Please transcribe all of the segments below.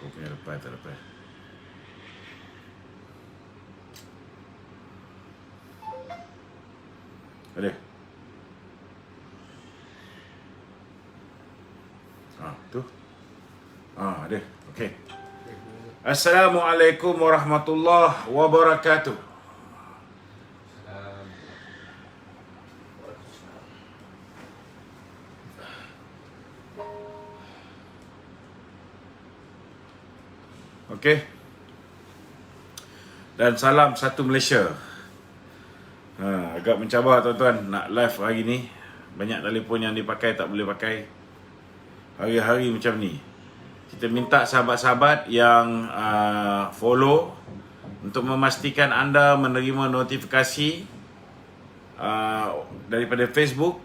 Kau punya lepas tak lepas. Ada? Tu. Ada. Okey. Assalamualaikum warahmatullahi wabarakatuh. Okey. Dan salam satu Malaysia. Agak mencabar tuan-tuan nak live hari ni. Banyak telefon yang dipakai tak boleh pakai. Hari-hari macam ni. Kita minta sahabat-sahabat yang follow untuk memastikan anda menerima notifikasi daripada Facebook.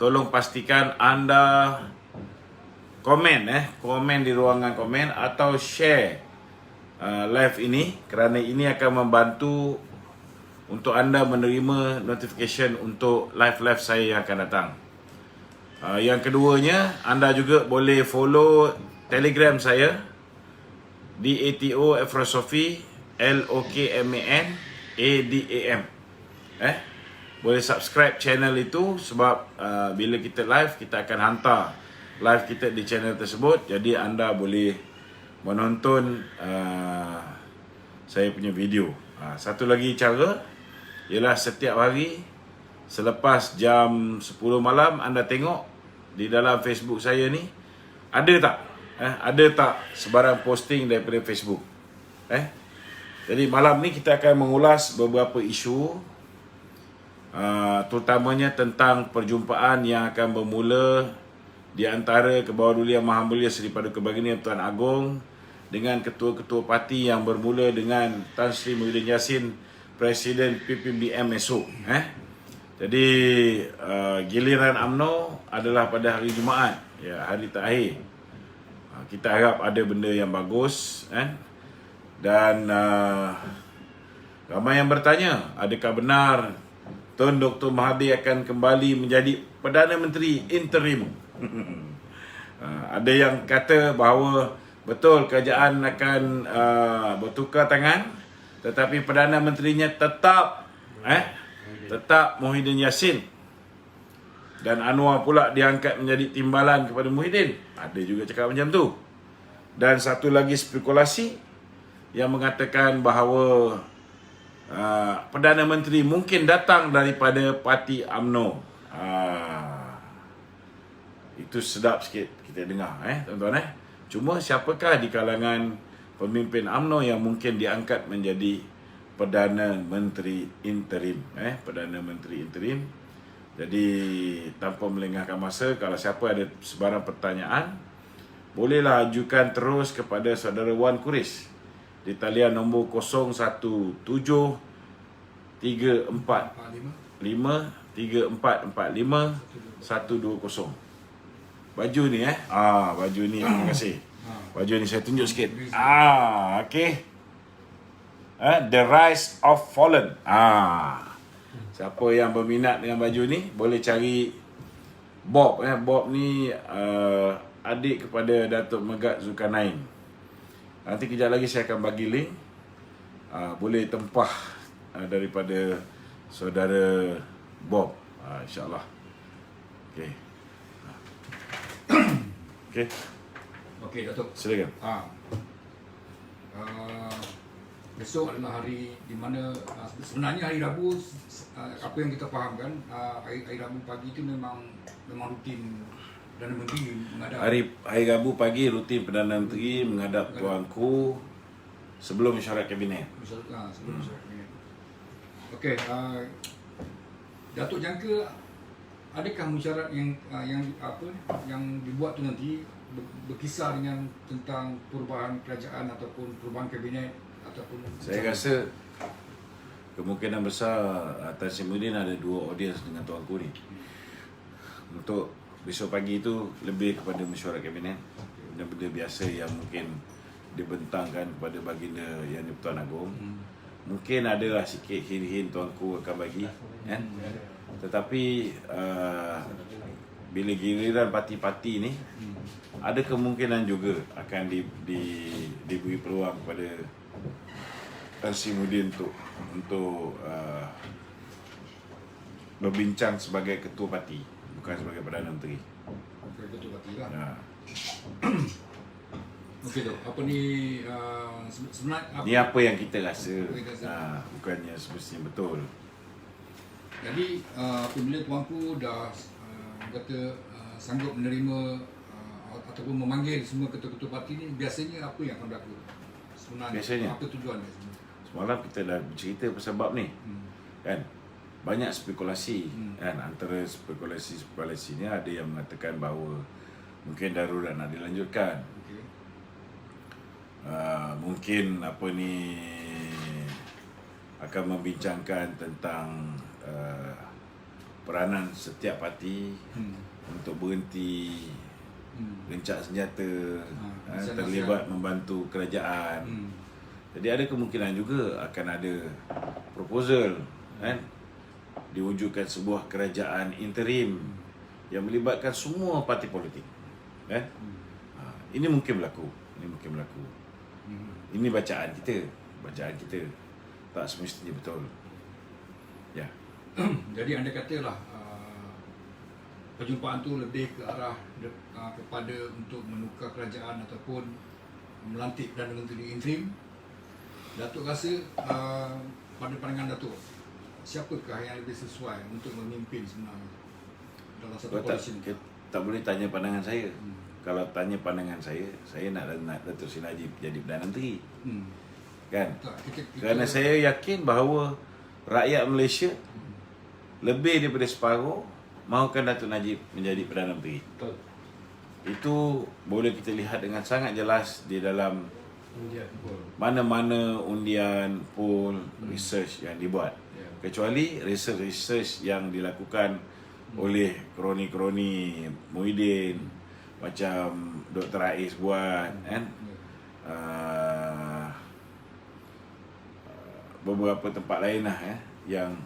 Tolong pastikan anda komen di ruangan komen atau share live ini, kerana ini akan membantu untuk anda menerima notification untuk live-live saya yang akan datang. Yang keduanya, anda juga boleh follow Telegram saya di ATO Efrasofi LOKMAN ADAM. Boleh subscribe channel itu sebab bila kita live, kita akan hantar live kita di channel tersebut. Jadi anda boleh menonton saya punya video. Satu lagi cara ialah setiap hari selepas jam 10 malam anda tengok di dalam Facebook saya ni ada tak sebarang posting daripada Facebook. Jadi malam ni kita akan mengulas beberapa isu, terutamanya tentang perjumpaan yang akan bermula di antara Kebawah Duli Yang Maha Mulia Seri Paduka Baginda Tuan Agong dengan ketua-ketua parti yang bermula dengan Tan Sri Muhyiddin Yassin, Presiden PPBM esok. Jadi giliran UMNO adalah pada hari Jumaat, hari terakhir. Kita harap ada benda yang bagus, dan ramai yang bertanya, adakah benar Tun Dr. Mahathir akan kembali menjadi Perdana Menteri interim? Ada yang kata bahawa betul kerajaan akan bertukar tangan, tetapi Perdana Menterinya tetap Muhyiddin Yassin, dan Anwar pula diangkat menjadi timbalan kepada Muhyiddin. Ada juga cakap macam tu. Dan satu lagi spekulasi yang mengatakan bahawa Perdana Menteri mungkin datang daripada parti UMNO. Itu sedap sikit kita dengar, tuan-tuan. Cuma siapakah di kalangan pemimpin UMNO yang mungkin diangkat menjadi Perdana Menteri interim? Perdana Menteri interim. Jadi tanpa melengahkan masa, kalau siapa ada sebarang pertanyaan, bolehlah ajukan terus kepada saudara Wan Kuris di talian nombor 017 34 5 3445 120. Baju ni baju ni, terima kasih. Baju ni saya tunjuk sikit. Okey. The Rise of Fallen. Siapa yang berminat dengan baju ni boleh cari Bob. Bob ni adik kepada Datuk Megat Zulkarnain. Nanti kejap lagi saya akan bagi link. Boleh tempah daripada saudara Bob, insya-Allah. Okey. Okey, Datuk. Silakan. Besok adalah hari di mana sebenarnya hari Rabu, apa yang kita fahamkan, hari Rabu pagi itu memang rutin Perdana Menteri menghadap. Hari Rabu pagi rutin Perdana Menteri menghadap Tuanku sebelum mesyuarat kabinet. Sebelum mesyuarat kabinet. Okey, Datuk jangka adakah mesyuarat yang dibuat tu nanti berkisar dengan tentang perubahan kerajaan ataupun perubahan kabinet ataupun saya rasa kemungkinan besar Tan Sri Muhyiddin ada dua audiens dengan Tuanku ni. Untuk besok pagi itu lebih kepada mesyuarat kabinet, benda-benda biasa yang mungkin dibentangkan kepada baginda Yang di-Pertuan Agong. Mungkin adalah sikit hint-hint Tuanku akan bagi, tetapi bila giliran parti-parti ni ada kemungkinan juga akan diberi peluang kepada Tan Sri Muhyiddin untuk berbincang sebagai ketua parti, bukan sebagai Perdana Menteri. Betul parti lah. Ha. Okey tu, apa ni sebenarnya Ni apa yang kita rasa, Apa yang kita rasa. bukannya semestinya betul. Jadi apabila tuanku dah kata sanggup menerima ataupun memanggil semua ketua-ketua parti ni, biasanya apa yang akan berlaku sebenarnya? Biasanya? Apa tujuan dia sebenarnya? Semalam kita dah bercerita pasal bab ni, kan? Banyak spekulasi, kan? Antara spekulasi ni ada yang mengatakan bahawa mungkin darurat nak dilanjutkan. Okey. Mungkin apa ni akan membincangkan tentang peranan setiap parti untuk berhenti gencak senjata, terlibat membantu kerajaan. Jadi ada kemungkinan juga akan ada proposal, kan, diwujudkan sebuah kerajaan interim yang melibatkan semua parti politik, kan? Ini mungkin berlaku. Ini bacaan kita. Tak semestinya betul. Ya. Jadi anda katalah perjumpaan tu lebih ke arah kepada untuk menukar kerajaan ataupun melantik Perdana Menteri interim. Datuk rasa pada pandangan Datuk, siapakah yang lebih sesuai untuk memimpin sebenarnya dalam satu koalisi ni? Tak boleh tanya pandangan saya. Kalau tanya pandangan saya nak Datuk Seri Najib jadi Perdana Menteri. Kan? Tak, Kerana saya yakin bahawa rakyat Malaysia lebih daripada separuh mahukan Datuk Najib menjadi Perdana Menteri. betul. Itu boleh kita lihat dengan sangat jelas di dalam Betul. mana-mana undian, poll, research yang dibuat. Ya. Kecuali research yang dilakukan oleh kroni-kroni Muhyiddin, macam Dr. Ais buat, kan? Beberapa tempat lain lah, yang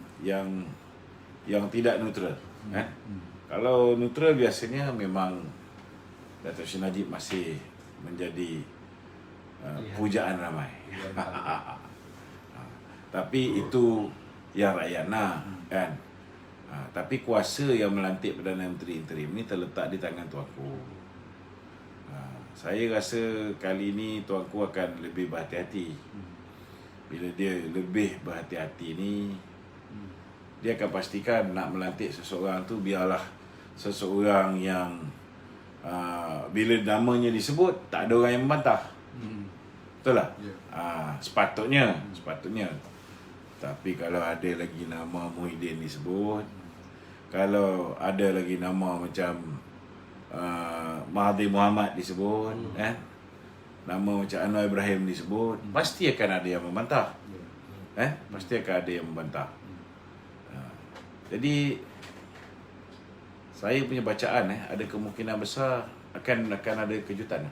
tidak neutral, kan? Kalau neutral biasanya memang Datuk Seri Najib masih menjadi pujaan ramai. Tapi itu yang rakyat nak, kan? Tapi kuasa yang melantik Perdana Menteri interim ni terletak di tangan tuanku. Saya rasa kali ini tuanku akan lebih berhati-hati. Bila dia lebih berhati-hati ni, dia akan pastikan nak melantik seseorang tu biarlah seseorang yang bila namanya disebut tak ada orang yang membantah. Betul tak? Ya. Sepatutnya. Tapi kalau ada lagi nama Muhyiddin disebut, kalau ada lagi nama macam Mahathir Mohamad disebut, nama macam Anwar Ibrahim disebut, pasti akan ada yang membantah. Pasti akan ada yang membantah. Jadi saya punya bacaan ada kemungkinan besar akan ada kejutan.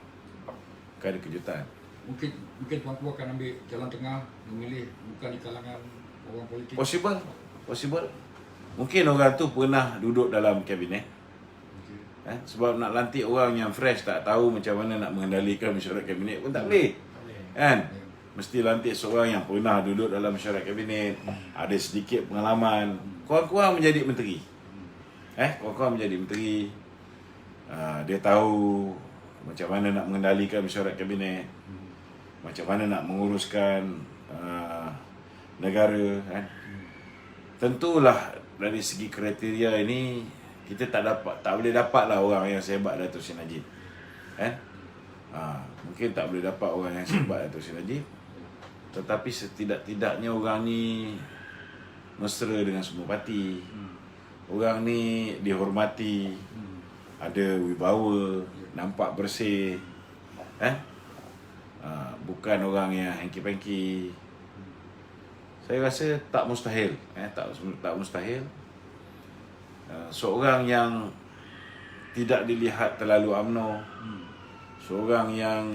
Mungkin tuanku akan ambil jalan tengah, memilih bukan di kalangan orang politik. Possible. Mungkin orang tu pernah duduk dalam kabinet. Sebab nak lantik orang yang fresh, tak tahu macam mana nak mengendalikan mesyuarat kabinet pun tak boleh. Kan? Mesti lantik seorang yang pernah duduk dalam mesyuarat kabinet, ada sedikit pengalaman, kurang-kurang menjadi menteri. Kurang-kurang menjadi menteri. Dia tahu macam mana nak mengendalikan mesyuarat kabinet, macam mana nak menguruskan negara, kan? Tentulah dari segi kriteria ini kita tak boleh dapatlah orang yang sehebat Datuk Seri Najib, kan? Mungkin tak boleh dapat orang yang sehebat Datuk Seri Najib, tetapi setidak-tidaknya orang ni mesra dengan semua parti. Orang ni dihormati, ada wibawa, nampak bersih, bukan orang yang hengki-pengki. Saya rasa tak mustahil, tak mustahil. Seorang yang tidak dilihat terlalu UMNO, seorang yang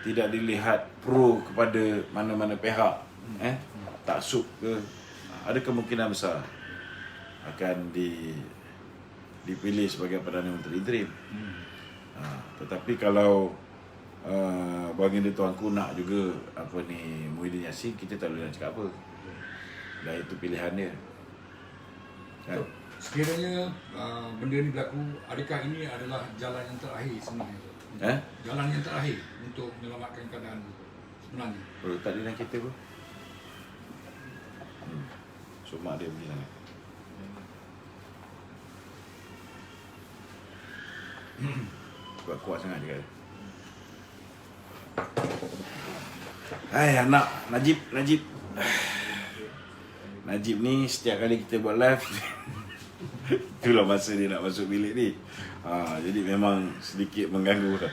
tidak dilihat pro kepada mana-mana pihak, taksub ke, ada kemungkinan besar akan dipilih sebagai Perdana Menteri interim. Tetapi kalau baginda tuanku nak juga Muhyiddin Yassin, kita tak boleh nak cakap apa. Dah itu pilihan dia. Kan? Sekiranya benda ni berlaku, adakah ini adalah jalan yang terakhir sebenarnya? Jalan yang terakhir untuk menyelamatkan keadaan sebenarnya? Perlu tak dia dalam kereta pun. Sumak dia pergi sana. Kuat-kuat sangat dia. Hai anak Najib ni setiap kali kita buat live itulah masa dia nak masuk bilik ni. Jadi memang sedikit mengganggu lah.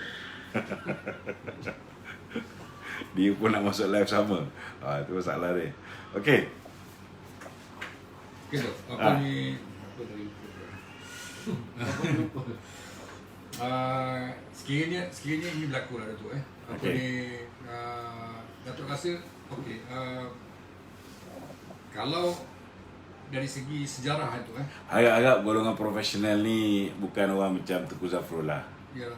Dia pun nak masuk live sama. Itu masalah dia. Okey. Okay, apa ni? Sekiranya ini berlaku lah Datuk Datuk rasa kalau dari segi sejarah itu agak-agak golongan profesional ni bukan orang macam Tengku Zafrul lah. Ya.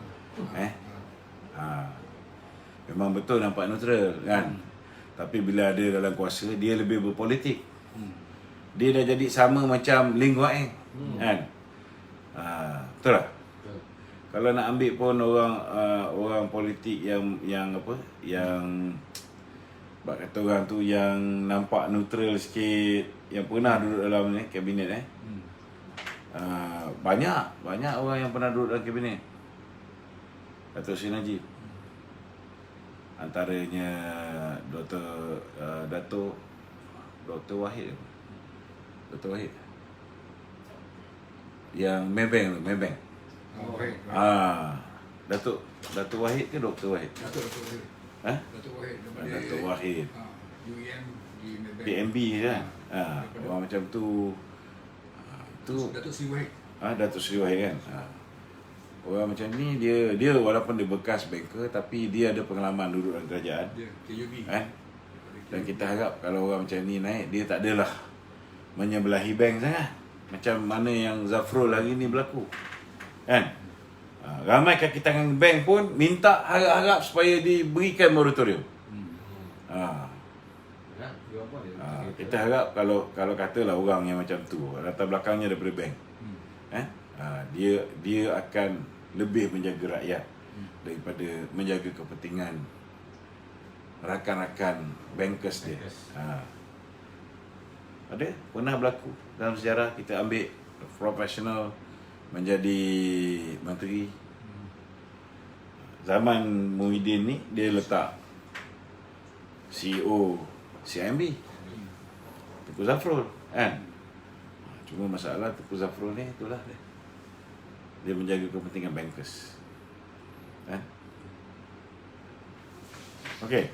Memang betul nampak neutral kan. Tapi bila dia dalam kuasa, dia lebih berpolitik. Dia dah jadi sama macam Ling Hua Eng kan. Betul tak? Kalau nak ambil pun orang politik yang bak kata orang tu yang nampak neutral sikit, yang pernah duduk dalam kabinet banyak orang yang pernah duduk dalam kabinet. Datuk Seri Najib, antaranya Datuk Wahid yang Maybank. Datuk Wahid ke Dr. Wahid? Datuk Wahid. Datuk Wahid. UEM di Maybank. PNB kan. Orang macam tu. Datuk Seri Wahid. Datuk Seri Wahid kan. Orang macam ni dia walaupun dia bekas banker tapi dia ada pengalaman duduk dalam kerajaan. Dia KUB. Kan? Dan kita harap kalau orang macam ni naik, dia tak adalah menyebelahi bank sangat. Macam mana yang Zafrul hari ni berlaku. Kan? Ramai kaki tangan bank pun minta harap-harap supaya diberikan moratorium. Kita harap kalau katalah orang yang macam tu, latar belakangnya daripada bank, dia akan lebih menjaga rakyat daripada menjaga kepentingan rakan-rakan bankers dia. Ada pernah berlaku dalam sejarah. Kita ambil profesional menjadi menteri. Zaman Muhyiddin ni dia letak CEO CIMB Tengku Zafrul kan. Cuma masalah Tengku Zafrul ni itulah dia menjaga kepentingan bankers kan. Okey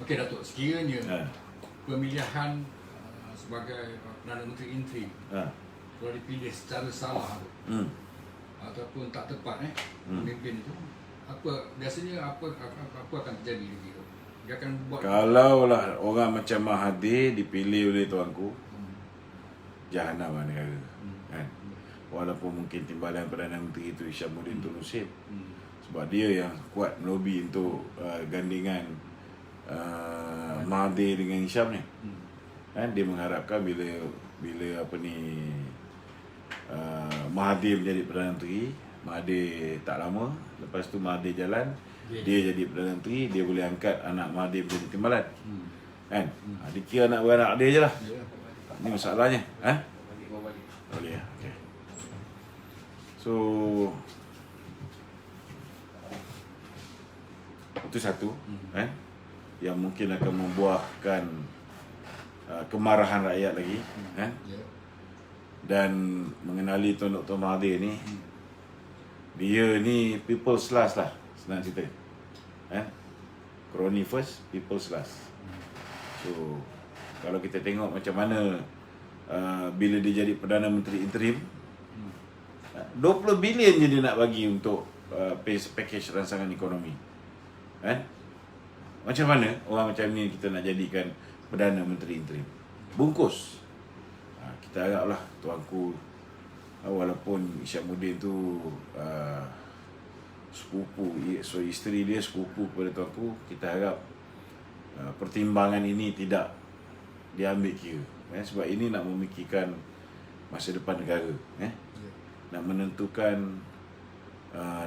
Datuk, sekiranya pemilihan sebagai Perdana Menteri interim kalau dipilih secara salah ataupun tak tepat pemimpin itu, biasanya apa akan terjadi lagi? Dia akan buat, kalau lah orang macam Mahathir dipilih oleh tuanku, jahanam lah negara kan. Walaupun mungkin timbalan Perdana Menteri itu Hishamuddin Tun Nusin, sebab dia yang kuat melobi untuk gandingan Mahathir dengan Hisham ni kan. Dia mengharapkan bila Mahathir menjadi Perdana Menteri, Mahathir tak lama lepas tu Mahathir jalan, dia jadi Perdana Menteri, dia boleh angkat anak Mahathir menjadi timbalan kan. Dikira anak beranak dia je lah. Ni masalahnya boleh ya. Okay. So itu satu kan yang mungkin akan membuahkan kemarahan rakyat lagi kan. Dan mengenali Tuan Dr. Mahathir ni, dia ni people's last lah, senang cerita crony first, people's last. So kalau kita tengok macam mana bila dia jadi Perdana Menteri interim, 20 bilion je dia nak bagi untuk package rancangan ekonomi kan. Macam mana orang macam ni kita nak jadikan Perdana Menteri interim? Bungkus. kita haraplah tuanku, walaupun Isyamuddin tu sepupu, so isteri dia sepupu kepada tuanku, kita harap pertimbangan ini tidak diambil kira, sebab ini nak memikirkan masa depan negara, nak menentukan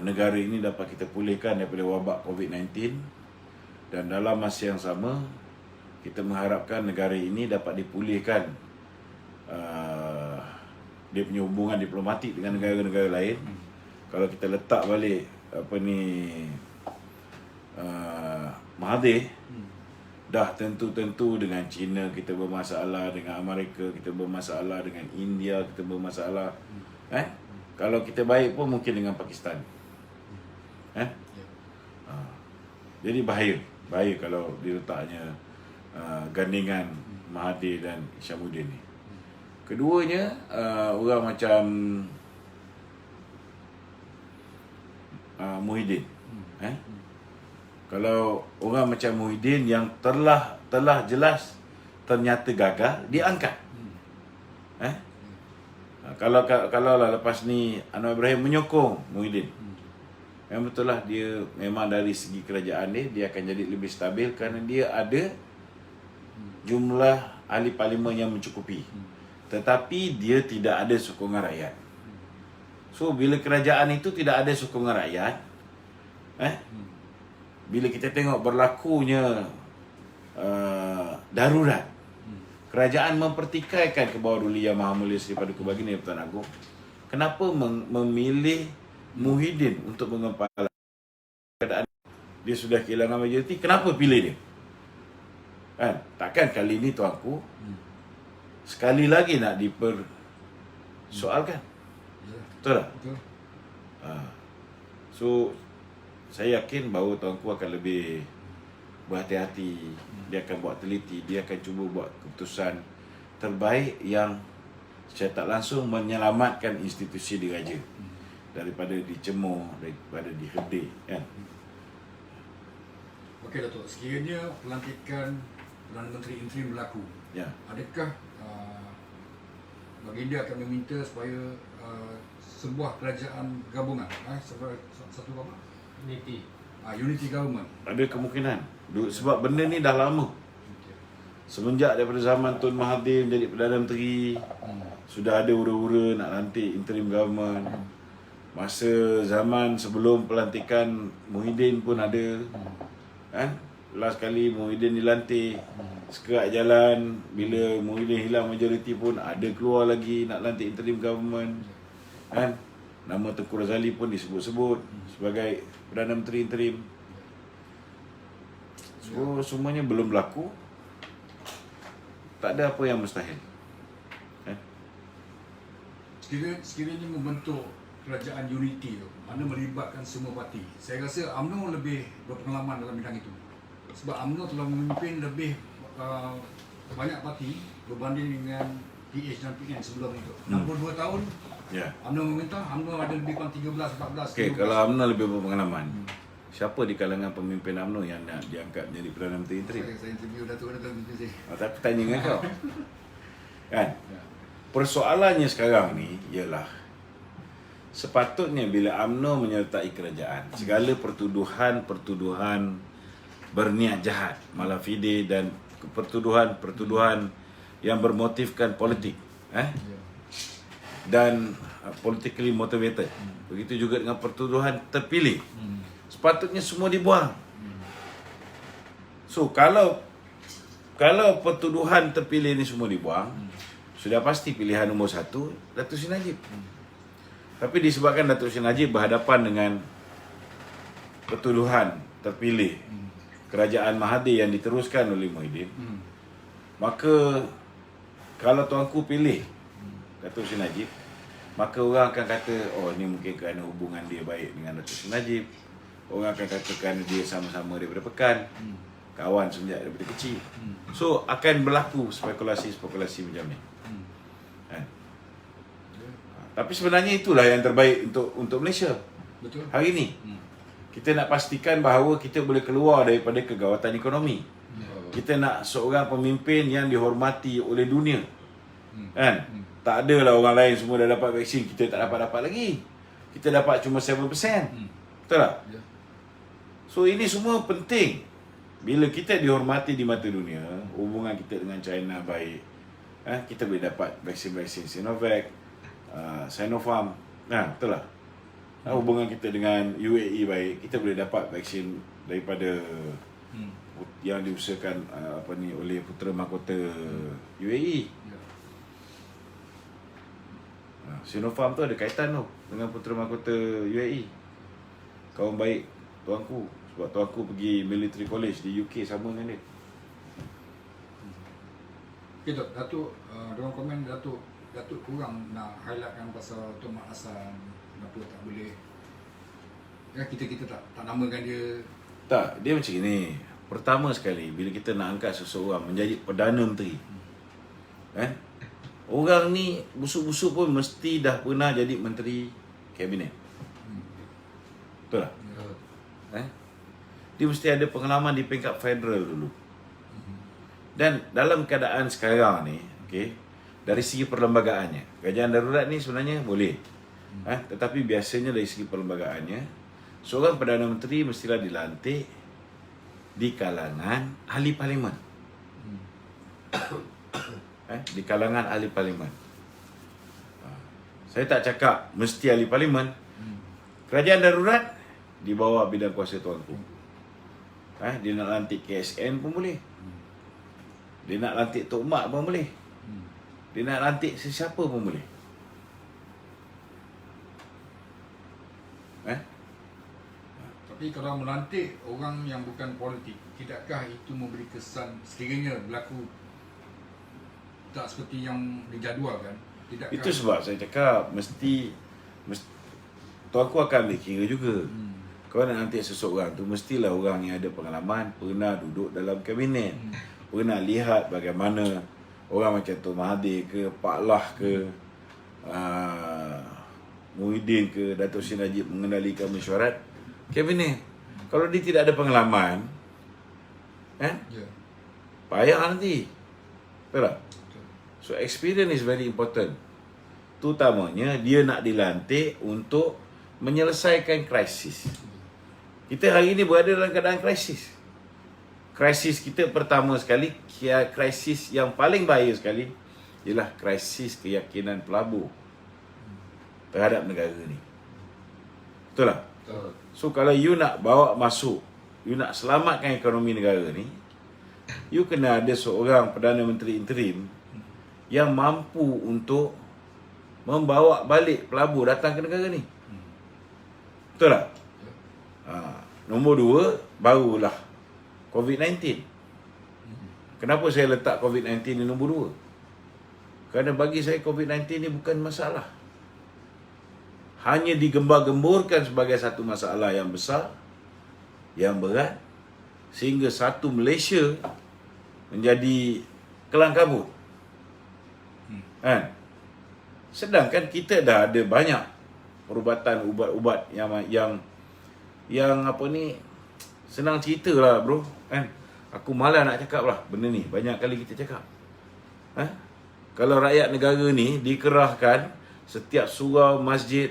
negara ini dapat kita pulihkan daripada wabak COVID-19, dan dalam masa yang sama kita mengharapkan negara ini dapat dipulihkan dia punya hubungan diplomatik dengan negara-negara lain. Kalau kita letak balik Mahathir, dah tentu-tentu dengan China kita bermasalah, dengan Amerika kita bermasalah, dengan India kita bermasalah. Kalau kita baik pun mungkin dengan Pakistan. Jadi bahaya kalau diletaknya gandingan Mahathir dan Isyamuddin ni. Keduanya orang macam Muhyiddin. Kalau orang macam Muhyiddin yang telah jelas ternyata gagal, diangkat. Kalau lah lepas ni Anwar Ibrahim menyokong Muhyiddin, memang betul lah dia memang dari segi kerajaan dia akan jadi lebih stabil kerana dia ada jumlah ahli parlimen yang mencukupi. Tetapi dia tidak ada sokongan rakyat. So bila kerajaan itu tidak ada sokongan rakyat, bila kita tengok berlakunya darurat, kerajaan mempertikaikan ke bawah Duli Yang Maha Mulia Seri Paduka Baginda Pertuan Agong, kenapa memilih Muhyiddin untuk mengepala keadaan? Dia sudah kehilangan majoriti, kenapa pilih dia? Takkan kali ini tuanku sekali lagi nak dipersoalkan. Betul tak? Betul. So saya yakin bahawa tuanku akan lebih berhati-hati. Dia akan buat teliti, dia akan cuba buat keputusan terbaik yang secara tak langsung menyelamatkan institusi diraja daripada dicemur, daripada dihedik, kan? Okey Datuk, sekiranya pelantikan Perdana Menteri Interim berlaku, adakah Baginda akan meminta supaya sebuah kerajaan gabungan, satu apa? Unity Government. Ada kemungkinan. Sebab benda ni dah lama. Semenjak daripada zaman Tun Mahathir menjadi Perdana Menteri, sudah ada ura-ura nak lantik interim government. Masa zaman sebelum pelantikan Muhyiddin pun ada. Last kali Muhyiddin dilantik, sekerat jalan bila Muhyiddin hilang majoriti pun ada keluar lagi nak lantik interim government. Nama Tengku Razali pun disebut-sebut sebagai Perdana Menteri interim. So semuanya belum berlaku. Tak ada apa yang mustahil. Sekiranya membentuk kerajaan unity tu, mana melibatkan semua parti, saya rasa UMNO lebih berpengalaman dalam bidang itu. Sebab UMNO telah memimpin lebih banyak parti berbanding dengan PH dan PN sebelum itu. 62 tahun UMNO memerintah, UMNO ada lebih kurang 13-14. Okey, kalau UMNO lebih berpengalaman, siapa di kalangan pemimpin UMNO yang nak diangkat menjadi Perdana Menteri interim? Saya interview Datuk saya. Tapi tanya dengan kau. Kan? Persoalannya sekarang ni ialah sepatutnya bila UMNO menyertai kerajaan, segala pertuduhan berniat jahat, malafide dan pertuduhan yang bermotifkan politik, dan politically motivated. Begitu juga dengan pertuduhan terpilih. Sepatutnya semua dibuang. So kalau pertuduhan terpilih ni semua dibuang, sudah pasti pilihan nombor 1 Datuk Seri Najib. Tapi disebabkan Datuk Seri Najib berhadapan dengan pertuduhan terpilih kerajaan Mahathir yang diteruskan oleh Muhyiddin, maka kalau tuanku pilih Datuk Seri Najib, maka orang akan kata, oh ni mungkin kerana hubungan dia baik dengan Datuk Seri Najib. Orang akan kata kerana dia sama-sama daripada Pekan, kawan sejak daripada kecil. So akan berlaku spekulasi-spekulasi macam ni. Tapi sebenarnya itulah yang terbaik untuk Malaysia. Betul. Hari ini kita nak pastikan bahawa kita boleh keluar daripada kegawatan ekonomi. Kita nak seorang pemimpin yang dihormati oleh dunia. Kan? Tak adalah orang lain semua dah dapat vaksin, kita tak dapat lagi. Kita dapat cuma 7%. Betul tak? Ya. So ini semua penting. Bila kita dihormati di mata dunia, hubungan kita dengan China baik, kita boleh dapat vaksin-vaksin Sinovac, Sinopharm, betul lah. Hubungan kita dengan UAE baik, kita boleh dapat vaksin daripada yang diusahakan oleh Putera Mahkota UAE. Ya. Sinopharm tu ada kaitan tu dengan Putera Mahkota UAE. Kawan baik tuanku, sebab tuanku pergi military college di UK sama dengan dia. Okay, Datuk, dalam komen Datuk kurang nak highlightkan pasal Tok Mat Hassan, kenapa tak boleh, ya kita tak namakan dia. Tak, dia macam ni. Pertama sekali, bila kita nak angkat seseorang menjadi Perdana Menteri, orang ni busuk-busuk pun mesti dah pernah jadi Menteri Kabinet. Betul tak? Ya. Dia mesti ada pengalaman di peringkat federal dulu. Dan dalam keadaan sekarang ni, dari segi perlembagaannya, kerajaan darurat ni sebenarnya boleh. Tetapi biasanya dari segi perlembagaannya, seorang Perdana Menteri mestilah dilantik di kalangan ahli parlimen. Di kalangan ahli parlimen. Saya tak cakap mesti ahli parlimen. Kerajaan darurat di bawah bidang kuasa tuanku. Dia nak lantik KSN pun boleh. Dia nak lantik Tok Mat pun boleh. Dia nak lantik sesiapa pun boleh. Tapi kalau melantik orang yang bukan politik, tidakkah itu memberi kesan sekiranya berlaku tak seperti yang dijadualkan? Tidakkah Itu sebab saya cakap mesti tuanku akan ambil kira juga. Kau nak lantik seseorang tu mestilah orang yang ada pengalaman, pernah duduk dalam kabinet, pernah lihat bagaimana orang macam Tun Mahathir ke, Pak Lah ke, Muhyiddin ke, Datuk Seri Najib mengendalikan mesyuarat kabinet. Kalau dia tidak ada pengalaman, Ya. payah nanti. Betul tak? So experience is very important. Terutamanya dia nak dilantik untuk menyelesaikan krisis. Kita hari ini berada dalam keadaan krisis. Krisis kita pertama sekali, krisis yang paling bahaya sekali ialah krisis keyakinan pelabur terhadap negara ni. Betul tak? Betul. So kalau you nak bawa masuk, you nak selamatkan ekonomi negara ni, you kena ada seorang Perdana Menteri interim yang mampu untuk membawa balik pelabur datang ke negara ni. Betul tak? Nombor 2, barulah COVID-19. Kenapa saya letak COVID-19 di nombor 2? Kerana bagi saya COVID-19 ni bukan masalah. Hanya digembar-gemburkan sebagai satu masalah yang besar, yang berat, sehingga satu Malaysia menjadi kelang kabut. Sedangkan kita dah ada banyak perubatan ubat-ubat yang apa ni, senang cerita lah bro, aku malas nak cakap lah benda ni, banyak kali kita cakap. Kalau rakyat negara ni dikerahkan setiap surau masjid,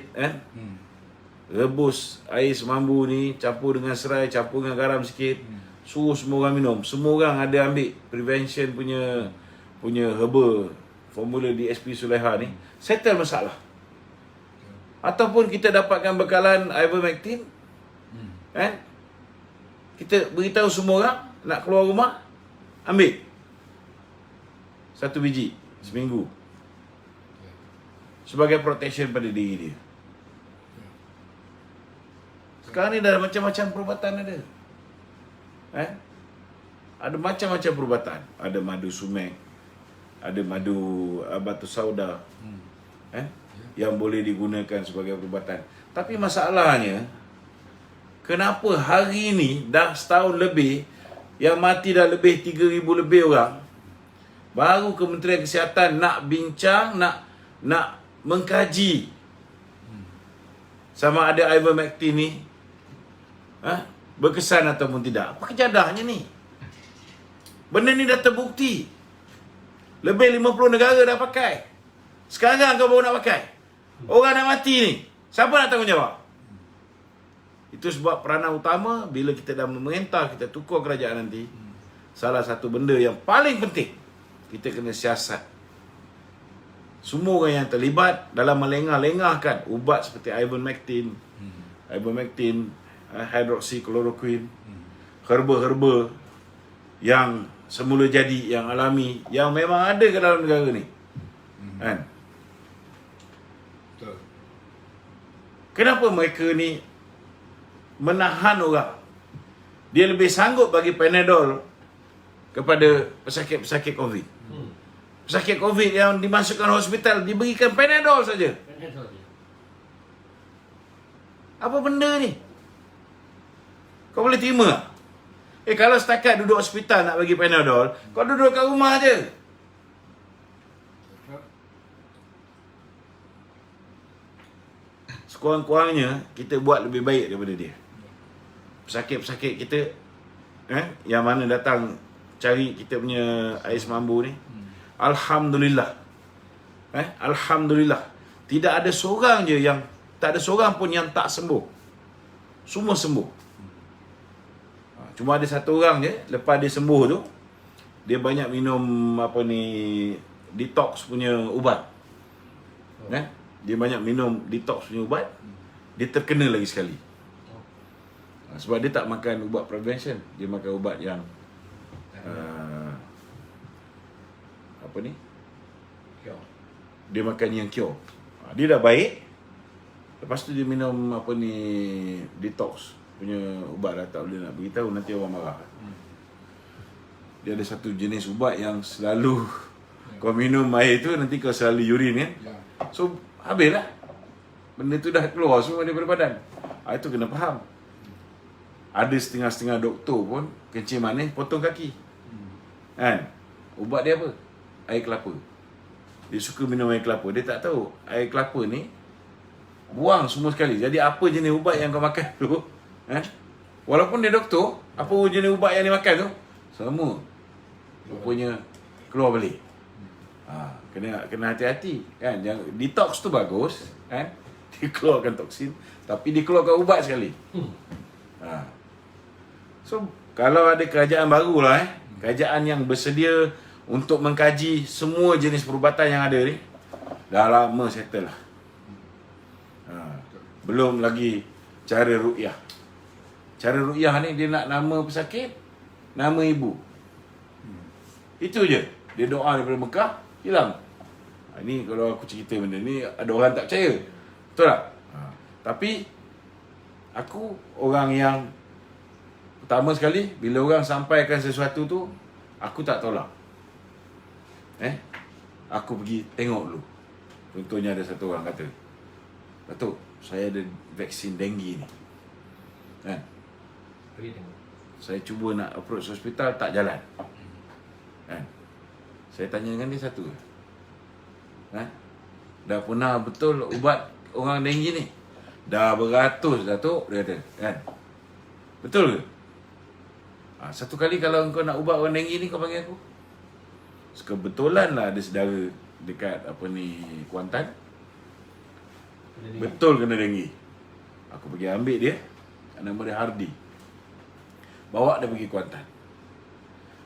rebus air semambu ni, campur dengan serai, campur dengan garam sikit, suruh semua orang minum. Semua orang ada ambil prevention punya herba formula DSP Suleha ni, settle masalah. Ataupun kita dapatkan bekalan ivermectin, kita beritahu semua orang nak keluar rumah, ambil 1 biji seminggu sebagai protection pada diri dia. Sekarang ni dah macam-macam perubatan ada. Ada macam-macam perubatan. Ada madu sumek, ada madu batu sauda, yang boleh digunakan sebagai perubatan. Tapi masalahnya, kenapa hari ini dah setahun lebih, yang mati dah lebih 3,000 lebih orang, baru Kementerian Kesihatan nak bincang, nak mengkaji sama ada ivermectin ni berkesan ataupun tidak. Apa kejadahnya ni? Benda ni dah terbukti. Lebih 50 negara dah pakai. Sekarang kau baru nak pakai. Orang nak mati ni. Siapa nak tanggungjawab? Itu sebab peranan utama bila kita dah memerintah, kita tukar kerajaan nanti. Salah satu benda yang paling penting, kita kena siasat. Semua orang yang terlibat dalam melengah-lengahkan ubat seperti ivermectin, hydroxychloroquine, herba-herba yang semula jadi, yang alami, yang memang ada ke dalam negara ni. Kan? Betul. Kenapa mereka ni menahan orang? Dia lebih sanggup bagi Panadol kepada pesakit-pesakit COVID. Pesakit COVID yang dimasukkan hospital diberikan Panadol saja. Apa benda ni? Kau boleh terima tak? Kalau setakat duduk hospital nak bagi Panadol, kau duduk kat rumah je. Sekurang-kurangnya kita buat lebih baik daripada dia. Pesakit-pesakit kita yang mana datang cari kita punya air semambu ni, Alhamdulillah. Alhamdulillah. Tidak ada seorang je yang, tak ada seorang pun yang tak sembuh. Semua sembuh. Cuma ada satu orang je, lepas dia sembuh tu, dia banyak minum detox punya ubat. Dia banyak minum detox punya ubat, dia terkena lagi sekali. Sebab dia tak makan ubat prevention, dia makan ubat yang dia makan yang cure. Dia dah baik, lepas tu dia minum detox punya ubat dah, tak boleh nak beritahu, nanti orang marah. Dia ada satu jenis ubat yang selalu kau minum air tu, nanti kau selalu urine kan. So habislah, benda tu dah keluar semua daripada badan. Itu kena faham. Ada setengah-setengah doktor pun kencing manis potong kaki. Kan? Ubat dia apa? Air kelapa. Dia suka minum air kelapa. Dia tak tahu air kelapa ni buang semua sekali. Jadi apa jenis ubat yang kau makan tu, walaupun dia doktor, apa jenis ubat yang dia makan tu, semua rupanya keluar balik. Kena hati-hati kan. Yang detox tu bagus kan, dia keluarkan toksin, tapi dia keluarkan ubat sekali. So kalau ada kerajaan barulah, kerajaan yang bersedia untuk mengkaji semua jenis perubatan yang ada ni, dah lama settle lah. Belum lagi cara ruqyah. Cara ruqyah ni dia nak nama pesakit, nama ibu. Itu je. Dia doa daripada Mekah, hilang. Ini kalau aku cerita benda ni, ada orang tak percaya. Betul tak? Tapi aku orang yang pertama sekali, bila orang sampaikan sesuatu tu, aku tak tolak. Aku pergi tengok dulu. Contohnya ada satu orang kata, Datuk, saya ada vaksin denggi ni. Saya cuba nak approach hospital, tak jalan. Saya tanya dengan dia satu, dah pernah betul ubat orang denggi ni? Dah beratus, Datuk, dia kata. Betul ke? Satu kali kalau kau nak ubat orang denggi ni, kau panggil aku. Kebetulan lah ada saudara dekat Kuantan, betul kena denggi. Aku pergi ambil dia, nama dia Hardi, bawa dia pergi Kuantan.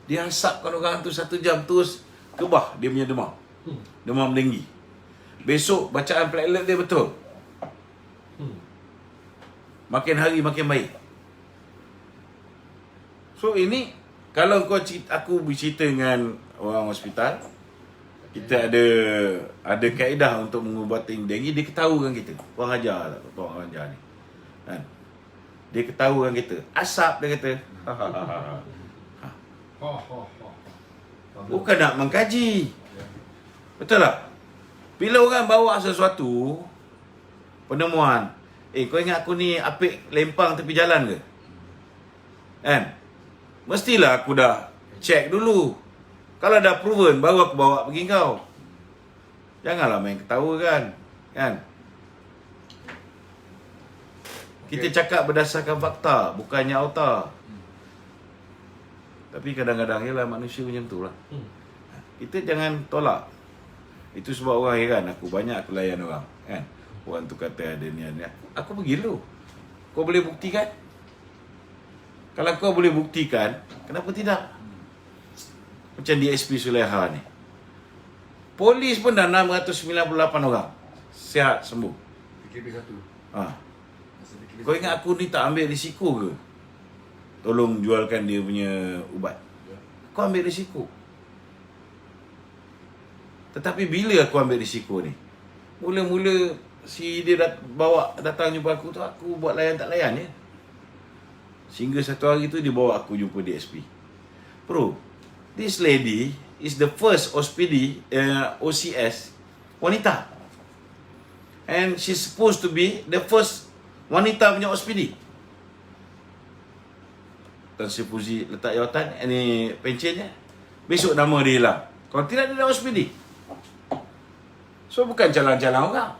Dia hasapkan orang tu 1 jam, terus kebah dia punya demam. Demam denggi. Besok bacaan platelet dia betul. Makin hari makin baik. So ini, kalau aku bercerita dengan orang hospital, kita ada kaedah untuk mengubati denggi. Dia ketahukan kita. Orang ajar tak? Orang ajar ni. Dia ketahukan kita. Asap, dia kata. Bukan nak mengkaji. Betul tak? Bila orang bawa sesuatu, penemuan, kau ingat aku ni apik lempang tepi jalan ke? Mestilah aku dah check dulu. Kalau dah proven, baru aku bawa pergi kau. Janganlah main ketawa kan? Kita cakap berdasarkan fakta, bukannya auta. Tapi kadang-kadang ialah manusia macam tu lah. Kita jangan tolak. Itu sebab orang heran aku. Banyak aku layan orang, kan? Orang tu kata ada ni. Aku pergi dulu. Kau boleh buktikan? Kalau kau boleh buktikan, kenapa tidak? Macam DSP Suleha ni. Polis pun dah 698 orang sihat sembuh. PKP 1. Ha. Masa PKP Kau ingat aku ni tak ambil risiko ke? Tolong jualkan dia punya ubat. Kau ambil risiko. Tetapi bila aku ambil risiko ni? Mula-mula si dia datang jumpa aku tu, aku buat layan tak layan je. Sehingga satu hari tu dia bawa aku jumpa DSP. Bro, this lady is the first OCS wanita. And she's supposed to be the first wanita punya OSPD. Tan Sri Puji letak jawatan, ni pencennya. Besok nama dia hilang. Kalau tidak, dia dah OSPD. So, bukan jalan-jalan orang.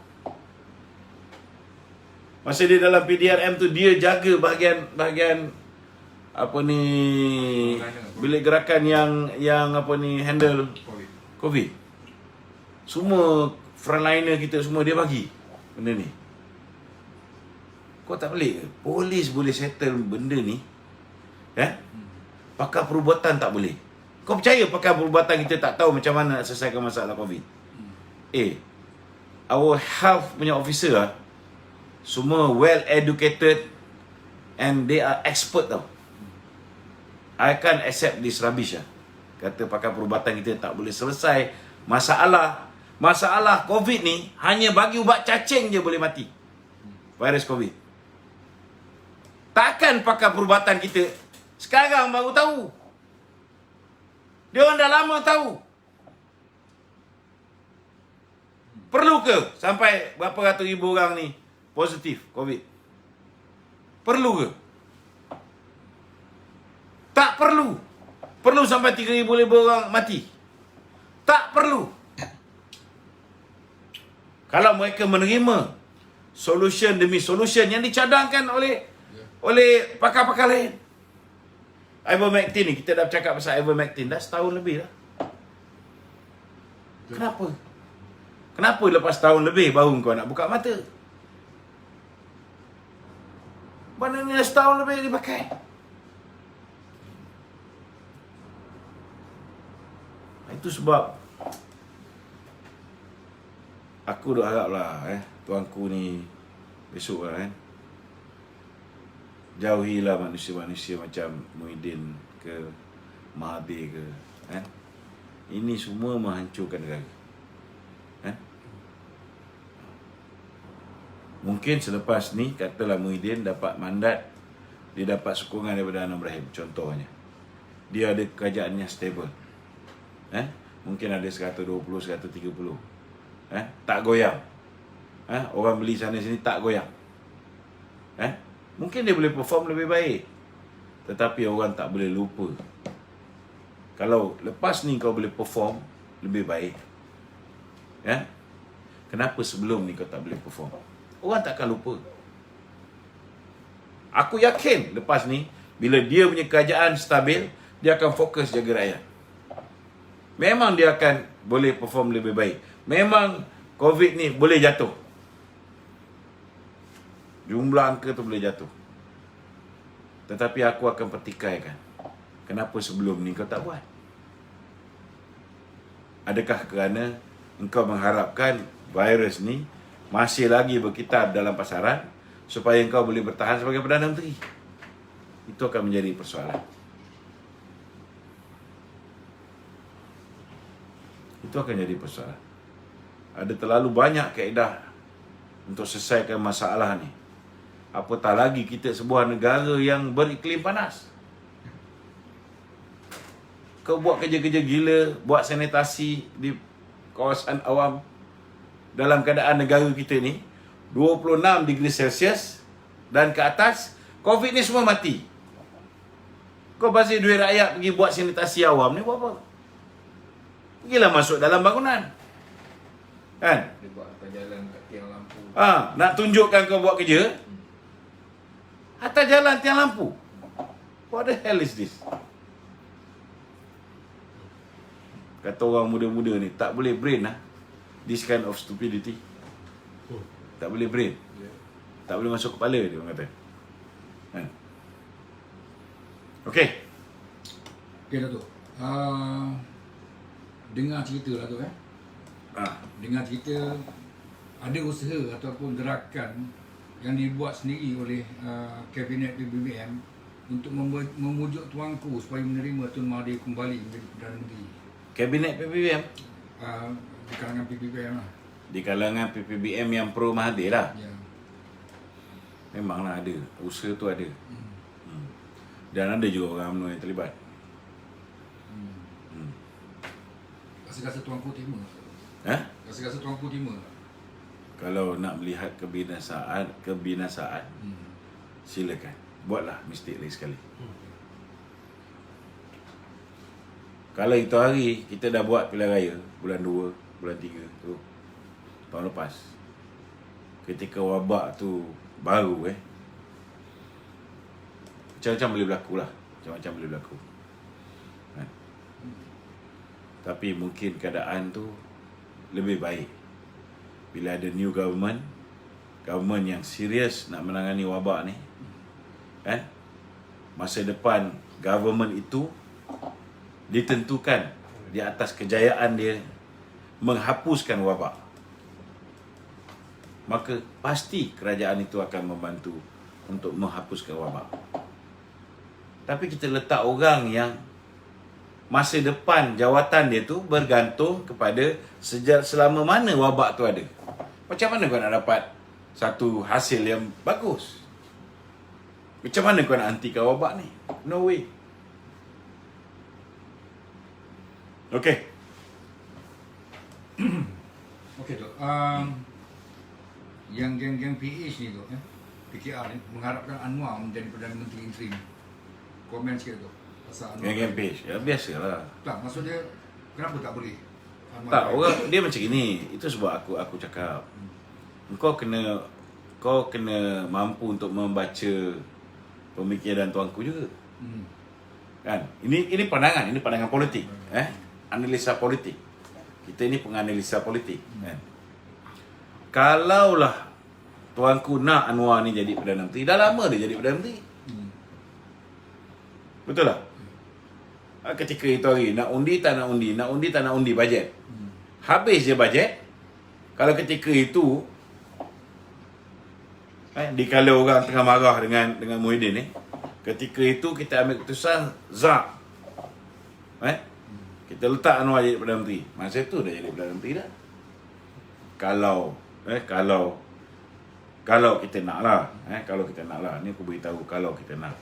Masa dia dalam PDRM tu, dia jaga bahagian apa ni, bilik gerakan yang apa ni, handle COVID. Semua frontliner kita semua dia bagi benda ni. Kau tak pelik ke? Polis boleh settle benda ni, pakar perubatan tak boleh. Kau percaya pakar perubatan kita tak tahu macam mana nak selesaikan masalah COVID? Our health punya officer semua well educated and they are expert tau. I can't accept this rubbish kata pakar perubatan kita tak boleh selesai masalah COVID ni. Hanya bagi ubat cacing je boleh mati virus COVID. Takkan pakar perubatan kita sekarang baru tahu? Dia orang dah lama tahu. Perlu ke sampai berapa ratus ribu orang ni positif COVID? Perlu ke? Tak perlu. Perlu sampai 3,000 lebih orang mati? Tak perlu. Kalau mereka menerima solution demi solution yang dicadangkan oleh pakar-pakar lain. Ivermectin ni, kita dah bercakap pasal Ivermectin dah setahun lebih dah. Kenapa? Kenapa lepas tahun lebih baru kau nak buka mata? Maknanya setahun lebih dipakai. Itu sebab aku duk haraplah tuanku ni besok lah jauhilah manusia-manusia macam Muhyiddin ke Mahathir ke ini semua menghancurkan negara. Mungkin selepas ni katalah Muhyiddin dapat mandat, dia dapat sokongan daripada Anwar Ibrahim contohnya, dia ada kerajaan yang stable, mungkin ada 120, 130, tak goyang, orang beli sana sini tak goyang, mungkin dia boleh perform lebih baik. Tetapi orang tak boleh lupa, kalau lepas ni kau boleh perform lebih baik, kenapa sebelum ni kau tak boleh perform? Orang takkan lupa. Aku yakin lepas ni, bila dia punya kerajaan stabil, dia akan fokus jaga rakyat. Memang dia akan boleh perform lebih baik. Memang COVID ni boleh jatuh, jumlah angka tu boleh jatuh. Tetapi aku akan pertikaikan, kenapa sebelum ni kau tak buat? Adakah kerana engkau mengharapkan virus ni masih lagi berkitar dalam pasaran supaya engkau boleh bertahan sebagai Perdana Menteri? Itu akan menjadi persoalan. Itu akan jadi persoalan. Ada terlalu banyak kaedah untuk selesaikan masalah ni. Apatah lagi kita sebuah negara yang beriklim panas. Kau buat kerja-kerja gila, buat sanitasi di kawasan awam. Dalam keadaan negara kita ni 26 degree Celsius dan ke atas, COVID ni semua mati. Kau bazir duit rakyat pergi buat sanitasi awam ni buat apa? Pergilah masuk dalam bangunan, kan? Dia buat atas jalan kat tiang lampu. Nak tunjukkan kau buat kerja atas jalan tiang lampu. What the hell is this? kata orang muda-muda ni, tak boleh brain lah this kind of stupidity. Tak boleh brain. Tak boleh masuk kepala dia orang kata. Kan? Okey. Okey Datuk. Dengar cerita lah tu dengar cerita ada usaha ataupun gerakan yang dibuat sendiri oleh Kabinet PBBM untuk memujuk Tuanku supaya menerima Tun Mahathir kembali menjadi Perdana Menteri. Kabinet PBBM? Di kalangan PBBM lah. Di kalangan PPBM yang pro Mahathir lah. Ya. Memanglah ada. Usaha tu ada. Dan ada juga orang UMNO yang terlibat. Rasa-rasa Tuanku terima. Rasa-rasa Tuanku terima. Kalau nak melihat kebinasaan, silakan. Buatlah mistik lagi sekali. Kalau itu hari kita dah buat pilihan raya bulan 2, bulan 3 tu tahun lepas. Ketika wabak tu baru macam-macam boleh berlaku lah. Macam-macam boleh berlaku. Tapi mungkin keadaan tu lebih baik bila ada new government yang serius nak menangani wabak ni. Masa depan government itu ditentukan di atas kejayaan dia menghapuskan wabak. Maka pasti kerajaan itu akan membantu untuk menghapuskan wabak. Tapi kita letak orang yang masa depan jawatan dia tu bergantung kepada selama mana wabak tu ada. Macam mana kau nak dapat satu hasil yang bagus? Macam mana kau nak hentikan wabak ni? No way. Okey. Okey tu. Yang geng-geng PH ni tu, PKR ni mengharapkan Anwar menjadi Perdana Menteri interim. Komen sikit tu. Pasal Anwar. Geng-geng page. Ya biasalah. Tak, maksud dia kenapa tak boleh? Anwar Tak, orang dia macam ini. Itu sebab aku cakap. Kau kena mampu untuk membaca pemikiran tuanku juga. Kan? Ini pandangan politik, analisa politik. Kita ini penganalisa politik, kan? Kalaulah tuanku nak Anwar ni jadi Perdana Menteri, dah lama dia jadi Perdana Menteri. Betul tak? Ketika itu hari nak undi tak nak undi bajet. Habis je bajet. Kalau ketika itu dikala orang tengah marah dengan Muhyiddin ni, ketika itu kita ambil keputusan zak. Kita letak Anwar jadi Perdana Menteri. Masa tu dah jadi Perdana Menteri dah. Kalau kita nak lah, ni aku beritahu kalau kita nak.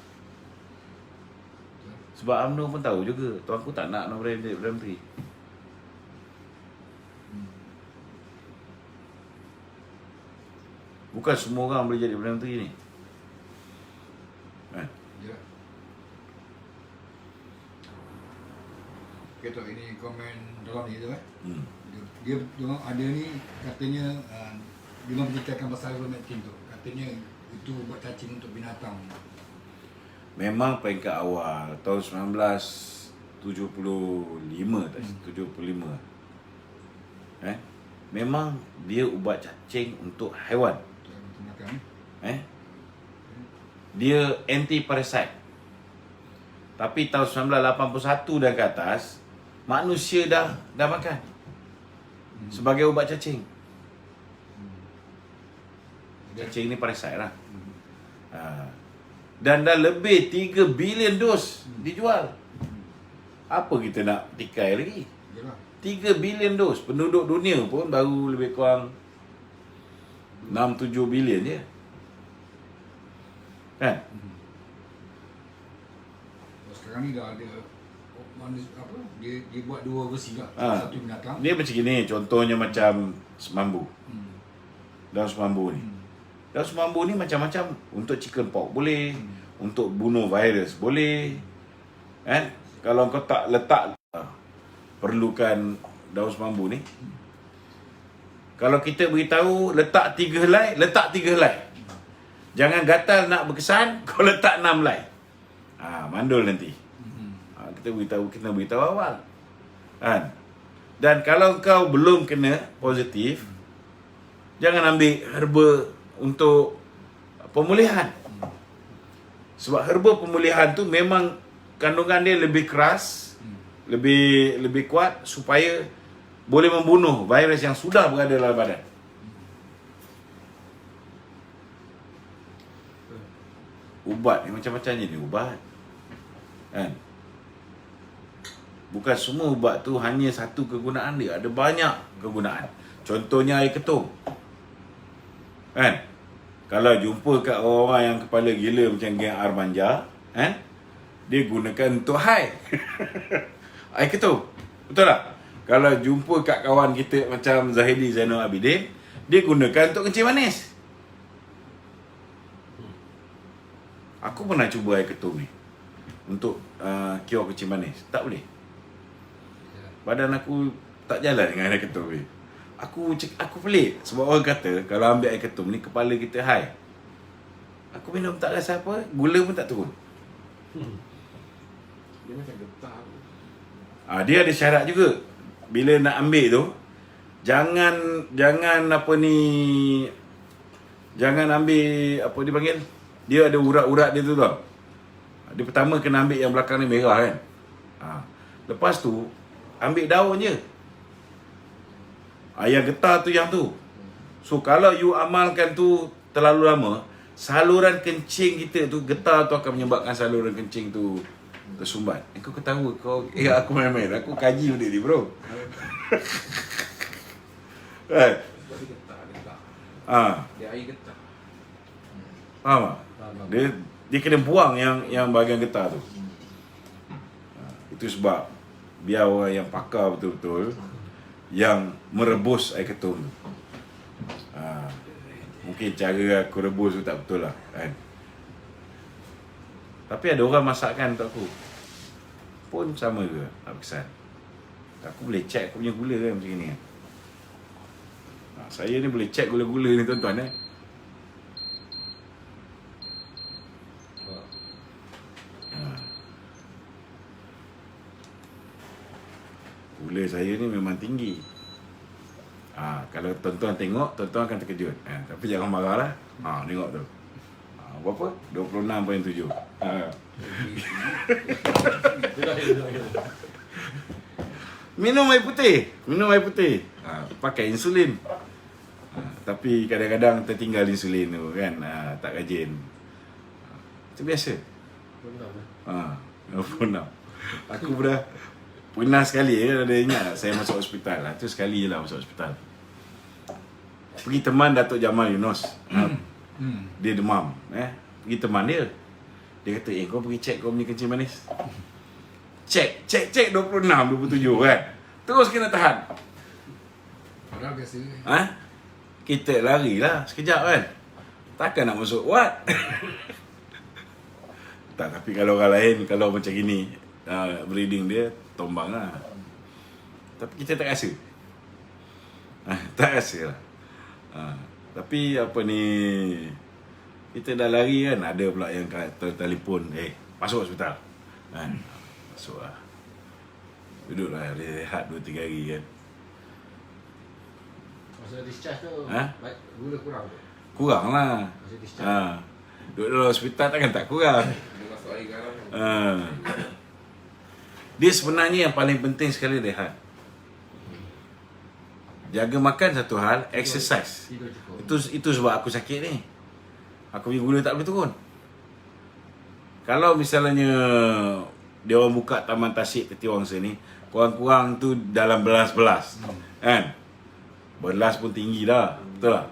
Sebab UMNO pun tahu juga tuanku tak nak Anwar jadi Perdana Menteri. Bukan semua orang boleh jadi Perdana Menteri ni. Ya. Okay, tu ini komen dalam ni tu dia ada ni katanya dia menceritakan pasal ivermectin tu. Katanya itu buat cacing untuk binatang. Memang peringkat awal tahun 1975 tak 75. Memang dia ubat cacing untuk haiwan. Dia anti parasite. Tapi tahun 1981 dan ke atas manusia dah makan sebagai ubat cacing. Cacing ni parasite lah. Dan dah lebih 3 bilion dos dijual. Apa kita nak tikai lagi? 3 bilion dos. Penduduk dunia pun baru lebih kurang 6-7 bilion je. Kan? Sekarang ni dah ada apa? Dia buat 2 versi lah. Satu binatang. Dia macam gini, contohnya macam semambu. Daun semambu ni. Daun semambu ni macam-macam. Untuk chicken pox boleh, untuk bunuh virus boleh. Kan? Kalau kau tak letak perlukan daun semambu ni. Kalau kita beritahu letak 3 helai, letak 3 helai. Jangan gatal nak berkesan, kau letak 6 helai. Mandul nanti. Kita beritahu awal. Kan? Dan kalau kau belum kena positif, jangan ambil herba untuk pemulihan. Sebab herba pemulihan tu memang kandungan dia lebih keras, lebih kuat supaya boleh membunuh virus yang sudah berada dalam badan. Ubat ni macam-macam je ni ubat. Kan? Bukan semua ubat tu hanya satu kegunaan dia, ada banyak kegunaan. Contohnya air ketum. Kan? Kalau jumpa kat orang-orang yang kepala gila macam geng Armanja, kan? Dia gunakan untuk high. Air ketum. Betul tak? Kalau jumpa kat kawan kita macam Zahidi Zainal Abidin, dia gunakan untuk kencing manis. Aku pernah cuba air ketum ni untuk cure kencing manis. Tak boleh. Badan aku tak jalan dengan air ketum ni. Aku pelik sebab orang kata kalau ambil air ketum ni kepala kita high. Aku minum tak rasa apa, gula pun tak turun. Dia macam getar. Dia ada syarat juga. Bila nak ambil tu, jangan apa ni, jangan ambil apa dipanggil. Dia ada urat-urat dia tu tau. Dia pertama kena ambil yang belakang ni merah kan. Lepas tu ambil daun je. Yang getah tu yang tu. So kalau you amalkan tu terlalu lama, saluran kencing kita tu, getah tu akan menyebabkan saluran kencing tu tersumbat. Kau ketawa kau. Aku main-main. Aku kaji benda ni bro. Kan? Sebab dia getar. Dia air getar. Faham tak? Dia kena buang yang bahagian getah tu. Itu sebab biar orang yang pakar betul-betul yang merebus air ketum tu. Mungkin cara aku rebus tu tak betul lah kan. Tapi ada orang masakkan untuk aku pun sama ke, tak berkesan. Aku boleh check aku punya gula kan macam ni kan. Saya ni boleh check gula-gula ni tuan-tuan Gula saya ni memang tinggi. Kalau tuan-tuan tengok, tuan-tuan akan terkejut. Tapi jangan marah lah. Tengok tu. Berapa? 26.7. Minum air putih. Pakai insulin. Tapi kadang-kadang tertinggal insulin tu kan. Tak rajin. Itu biasa. Aku pernah sekali ada ingat saya masuk hospital lah. Tu sekali je lah masuk hospital. Pergi teman Datuk Jamal Yunos. Dia demam. Pergi teman dia. Dia kata, kau pergi check kau punya kencing manis. Check 26, 27 kan. Terus kena tahan. Padahal biasa. Kita lari lah sekejap kan. Takkan nak masuk what? Tak, tapi kalau orang lain, kalau macam gini, breathing dia tombang lah. Tapi kita tak rasa. Tak rasa lah. Tapi apa ni, kita dah lari kan, ada pula yang telefon, masuk hospital kan. Masuk lah. Duduk lah, rehat 2-3 hari kan. Masa discharge tu, gula kurang tu? Kurang lah. Masa discharge? Duduk dalam hospital takkan tak kurang. Dia masuk air garam. Dia sebenarnya yang paling penting sekali rehat. Jaga makan satu hal, exercise. Itu sebab aku sakit ni. Aku punya gula tak boleh turun. Kalau misalnya dia orang buka Taman Tasik Tetiwangsa ni, kurang-kurang tu dalam belas-belas. Kan? Belas pun tinggi dah. Betul tak?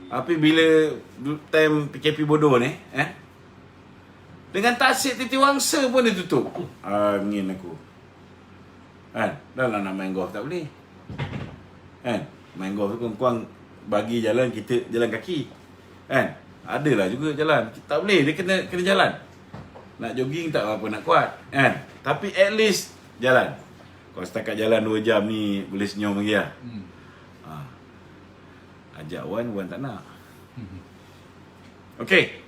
Tapi bila time PKP bodoh ni, dengan Tasik Tetiwangsa pun dia tutup. Ingin aku. Kan? Dah lah nak main golf tak boleh. Kan? Main golf tu kurang-kurang bagi jalan kita jalan kaki. Kan? Adalah juga jalan. Tak boleh, dia kena jalan. Nak jogging tak apa nak kuat. Kan? Tapi at least jalan. Kalau setakat jalan 2 jam ni boleh senyum lagi lah. Ajak Wan tak nak. Okey.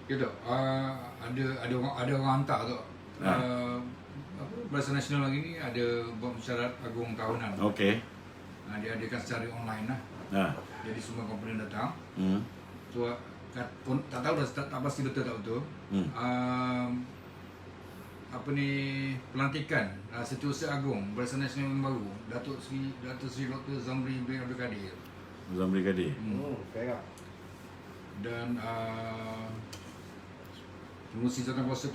Ya dok, ada orang hantar tu. Barisan Nasional hari ni ada buat mesyuarat agung tahunan. Okey. Dia adakan secara online lah. Ha. Jadi semua komponen datang. Hmm. So tak tahu dah, tak pasti betul tak betul. Apa ni, pelantikan Setiausaha Agung Barisan Nasional yang baru Datuk Seri Dr. Zamri bin Abdul Kadir. Zamri Kadir. Perak. Dan Pengurusi Jawatankuasa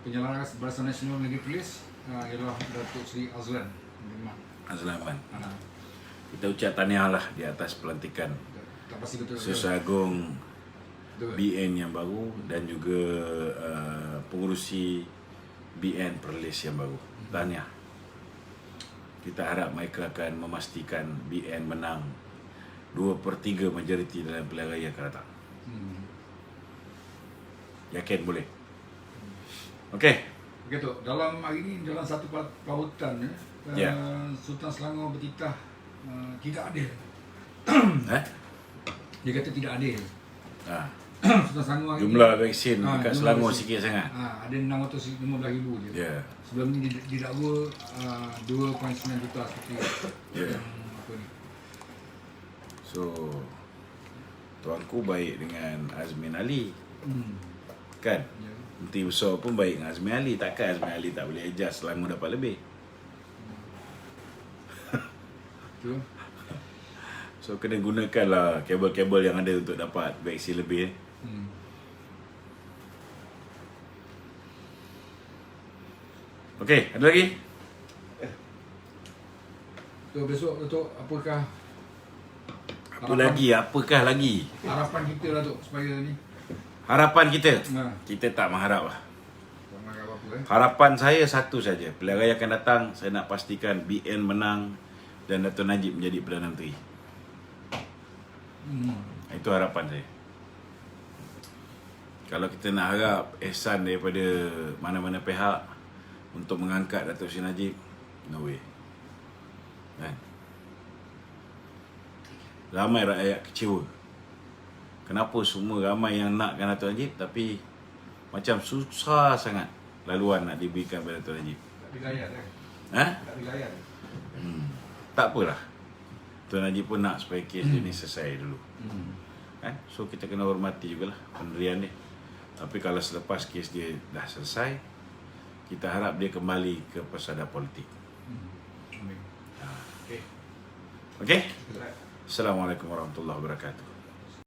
Penyelenggaraan Barisan Nasional Negeri Perlis ialah Datuk Seri Azlan Memang. Azlan Man. Kita ucap tahniah lah di atas pelantikan Tak pasti betul. Setiausaha Agung Betul. BN yang baru dan juga pengurusi BN Perlis yang baru. Tahniah. Kita harap mereka akan memastikan BN menang 2/3 majoriti dalam pilihan raya akan datang. Yakin boleh? Okey. Okey tu, dalam hari ini dalam satu pautan Ya. Sultan Selangor bertitah tidak adil. Dia kata tidak adil. Ha. Sultan Selangor hari Jumlah ini, vaksin dekat jumlah Selangor vaksin. sikit sangat. Ada 615,000 je. Ya. Sebelum ni didakwa 2.9 juta seperti Ya. yang apa ni. So tuanku baik dengan Azmin Ali. Kan? Ya. Menteri Besar pun baik dengan Azmin Ali. Takkan Azmin Ali tak boleh adjust Selangor dapat lebih. Tu. So kena gunakanlah kabel-kabel yang ada untuk dapat vaksin lebih. Okey, ada lagi? Tu besok Datuk, apakah Apa lagi? Apakah lagi? harapan kita lah Datuk supaya ni Harapan kita? kita Kita tak mengharap lah. tak marah apa Harapan saya satu saja. Pilihan raya akan datang, saya nak pastikan BN menang dan Dato' Najib menjadi Perdana Menteri. Itu harapan saya. Kalau kita nak harap ihsan daripada mana-mana pihak untuk mengangkat Dato' Seri Najib, no way. Kan? Ramai rakyat kecewa. Kenapa semua ramai yang nakkan Dato' Najib tapi macam susah sangat laluan nak diberikan kepada Dato' Najib. tak dilayan kan Ha? tak dilayan Tak apalah. Dato' Najib pun nak supaya kes dia ni selesai dulu. Kan? So kita kena hormati jugalah pendirian dia. Tapi kalau selepas kes dia dah selesai, kita harap dia kembali ke pesada politik. Amin. Okey? Assalamualaikum warahmatullahi wabarakatuh.